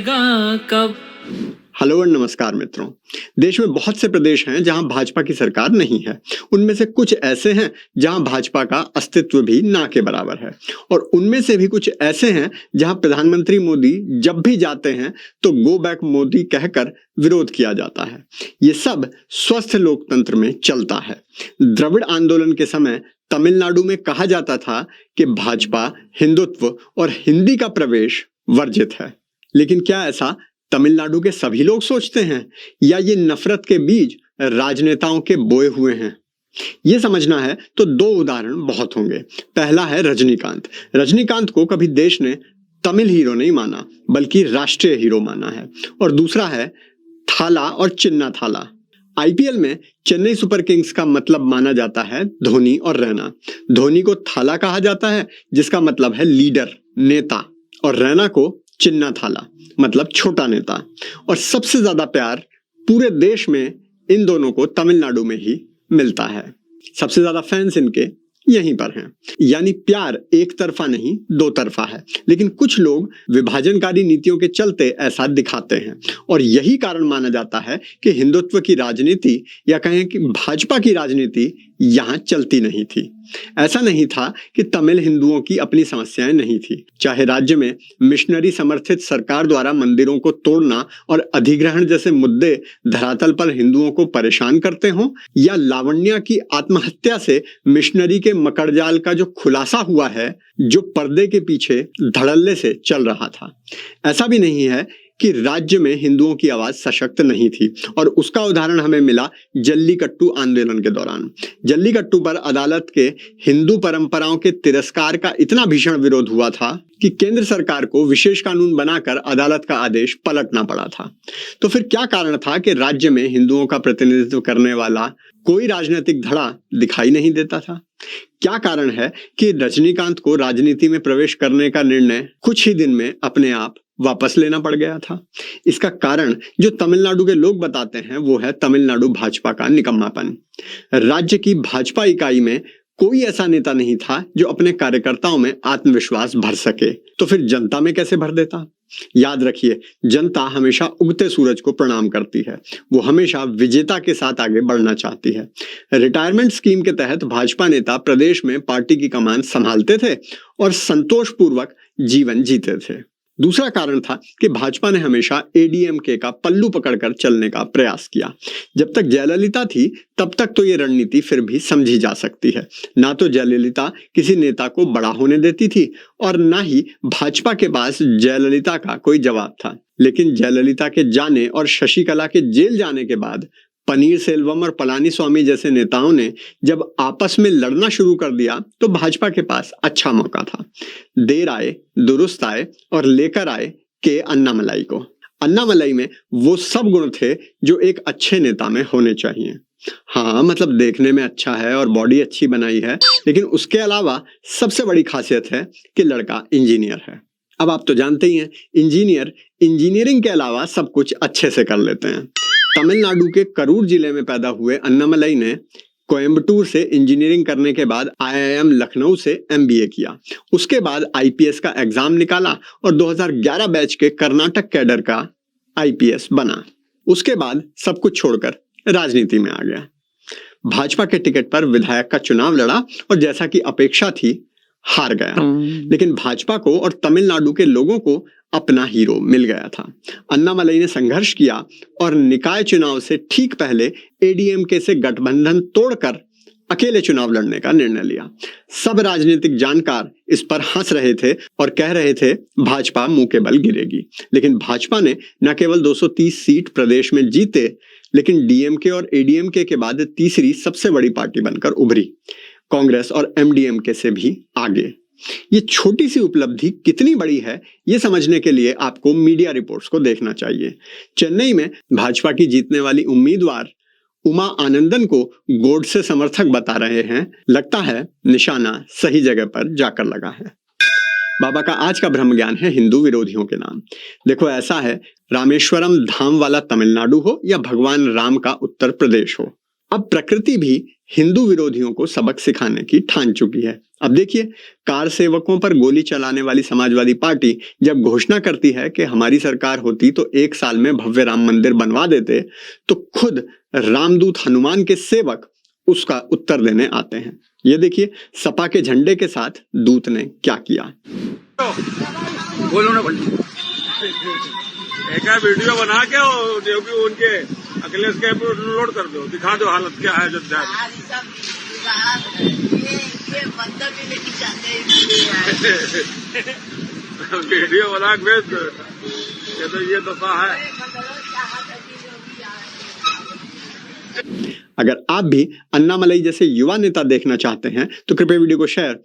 आएगा कब। हेलो और नमस्कार मित्रों। देश में बहुत से प्रदेश हैं जहां भाजपा की सरकार नहीं है। उनमें से कुछ ऐसे हैं जहां भाजपा का अस्तित्व भी ना के बराबर है, और उनमें से भी कुछ ऐसे हैं जहां प्रधानमंत्री मोदी जब भी जाते हैं तो गो बैक मोदी कहकर विरोध किया जाता है। ये सब स्वस्थ लोकतंत्र में चलता है। द्रविड़ आंदोलन के समय तमिलनाडु में कहा जाता था कि भाजपा हिंदुत्व और हिंदी का प्रवेश वर्जित है। लेकिन क्या ऐसा तमिलनाडु के सभी लोग सोचते हैं, या ये नफरत के बीज राजनेताओं के बोए हुए हैं? ये समझना है तो दो उदाहरण बहुत होंगे। पहला है रजनीकांत। रजनीकांत को कभी देश ने तमिल हीरो नहीं माना बल्कि राष्ट्रीय हीरो माना है। और दूसरा है थाला और चिन्ना थाला। आईपीएल में चेन्नई सुपर किंग्स का मतलब माना जाता है धोनी और रैना। धोनी को थाला कहा जाता है जिसका मतलब है लीडर, नेता, और रैना को चिन्ना थाला मतलब छोटा नेता। और सबसे ज्यादा प्यार पूरे देश में इन दोनों को तमिलनाडु में ही मिलता है। सबसे ज्यादा फैंस इनके यहीं पर हैं। यानी प्यार एक तरफा नहीं, दो तरफा है। लेकिन कुछ लोग विभाजनकारी नीतियों के चलते ऐसा दिखाते हैं, और यही कारण माना जाता है कि हिंदुत्व की राजनीति, या कहें कि भाजपा की राजनीति यहाँ चलती नहीं थी। ऐसा नहीं था कि तमिल हिंदुओं की अपनी समस्याएं नहीं थी। चाहे राज्य में मिशनरी समर्थित सरकार द्वारा मंदिरों को तोड़ना और अधिग्रहण जैसे मुद्दे धरातल पर हिंदुओं को परेशान करते हों, या लावण्या की आत्महत्या से मिशनरी के मकड़जाल का जो खुलासा हुआ है, जो पर्दे के पीछे धड़ल्ले से चल रहा था। ऐसा भी नहीं है कि राज्य में हिंदुओं की आवाज सशक्त नहीं थी, और उसका उदाहरण हमें मिला जल्लीकट्टू आंदोलन के दौरान। जल्लीकट्टू पर अदालत के हिंदू परंपराओं के तिरस्कार का इतना भीषण विरोध हुआ था कि केंद्र सरकार को विशेष कानून बनाकर अदालत का आदेश पलटना पड़ा था। तो फिर क्या कारण था कि राज्य में हिंदुओं का प्रतिनिधित्व करने वाला कोई राजनीतिक धड़ा दिखाई नहीं देता था? क्या कारण है कि रजनीकांत को राजनीति में प्रवेश करने का निर्णय कुछ ही दिन में अपने आप वापस लेना पड़ गया था? इसका कारण जो तमिलनाडु के लोग बताते हैं वो है तमिलनाडु भाजपा का निकम्मापन। राज्य की भाजपा इकाई में कोई ऐसा नेता नहीं था जो अपने कार्यकर्ताओं में आत्मविश्वास भर सके, तो फिर जनता में कैसे भर देता? याद रखिए, जनता हमेशा उगते सूरज को प्रणाम करती है। वो हमेशा विजेता के साथ आगे बढ़ना चाहती है। रिटायरमेंट स्कीम के तहत भाजपा नेता प्रदेश में पार्टी की कमान संभालते थे और संतोषपूर्वक जीवन जीते थे। दूसरा कारण था कि भाजपा ने हमेशा एडीएमके का पल्लू पकड़कर चलने का प्रयास किया। जब तक जयललिता थी तब तक तो ये रणनीति फिर भी समझी जा सकती है। ना तो जयललिता किसी नेता को बड़ा होने देती थी, और ना ही भाजपा के पास जयललिता का कोई जवाब था। लेकिन जयललिता के जाने और शशिकला के जेल जाने के बाद पनीर सेल्वम और पलानीस्वामी जैसे नेताओं ने जब आपस में लड़ना शुरू कर दिया तो भाजपा के पास अच्छा मौका था। देर आए दुरुस्त आए और लेकर आए के अन्नामलाई को। अन्नामलाई में वो सब गुण थे जो एक अच्छे नेता में होने चाहिए। हाँ, मतलब देखने में अच्छा है और बॉडी अच्छी बनाई है, लेकिन उसके अलावा सबसे बड़ी खासियत है कि लड़का इंजीनियर है। अब आप तो जानते ही हैं, इंजीनियर इंजीनियरिंग के अलावा सब कुछ अच्छे से कर लेते हैं। तमिलनाडु के करूर जिले में पैदा हुए अन्नामलाई ने कोयम्बटूर से इंजीनियरिंग करने के बाद आईआईएम लखनऊ से एमबीए किया। उसके बाद आईपीएस का एग्जाम निकाला और 2011 बैच के कर्नाटक कैडर का आईपीएस बना। उसके बाद सब कुछ छोड़कर राजनीति में आ गया। भाजपा के टिकट पर विधायक का चुनाव लड़ा और जैसा कि अपेक्षा थी हार गया। लेकिन भाजपा को और तमिलनाडु के लोगों को अपना हीरो मिल गया था। अन्नामलाई ने संघर्ष किया और निकाय चुनाव से ठीक पहले एडीएमके से गठबंधन तोड़कर अकेले चुनाव लड़ने का निर्णय लिया। सब राजनीतिक जानकार इस पर हंस रहे थे और कह रहे थे भाजपा मुंह के बल गिरेगी। लेकिन भाजपा ने न केवल 230 सीट प्रदेश में जीते, लेकिन डीएमके और एडीएमके के बाद तीसरी सबसे बड़ी पार्टी बनकर उभरी, कांग्रेस और एमडीएमके से भी आगे। ये छोटी सी उपलब्धि कितनी बड़ी है ये समझने के लिए आपको मीडिया रिपोर्ट्स को देखना चाहिए। चेन्नई में भाजपा की जीतने वाली उम्मीदवार उमा आनंदन को गोडसे समर्थक बता रहे हैं। लगता है निशाना सही जगह पर जाकर लगा है। बाबा का आज का ब्रह्म ज्ञान है हिंदू विरोधियों के नाम। देखो, ऐसा है, रामेश्वरम धाम वाला तमिलनाडु हो या भगवान राम का उत्तर प्रदेश हो, अब प्रकृति भी हिंदू विरोधियों को सबक सिखाने की ठान चुकी है। अब देखिए, कार सेवकों पर गोली चलाने वाली समाजवादी पार्टी जब घोषणा करती है कि हमारी सरकार होती तो 1 साल में भव्य राम मंदिर बनवा देते, तो खुद रामदूत हनुमान के सेवक उसका उत्तर देने आते हैं। ये देखिए, सपा के झंडे के साथ दूत ने क्या किया। बोलो ना एक वीडियो बना के जो कि उनके अखिलेश के लोड कर दो, दिखा दो हालत क्या है अयोध्या वीडियो बना के भेज दो। ये दशा है। अगर आप भी अन्नामलई जैसे युवा नेता देखना चाहते हैं तो कृपया वीडियो को शेयर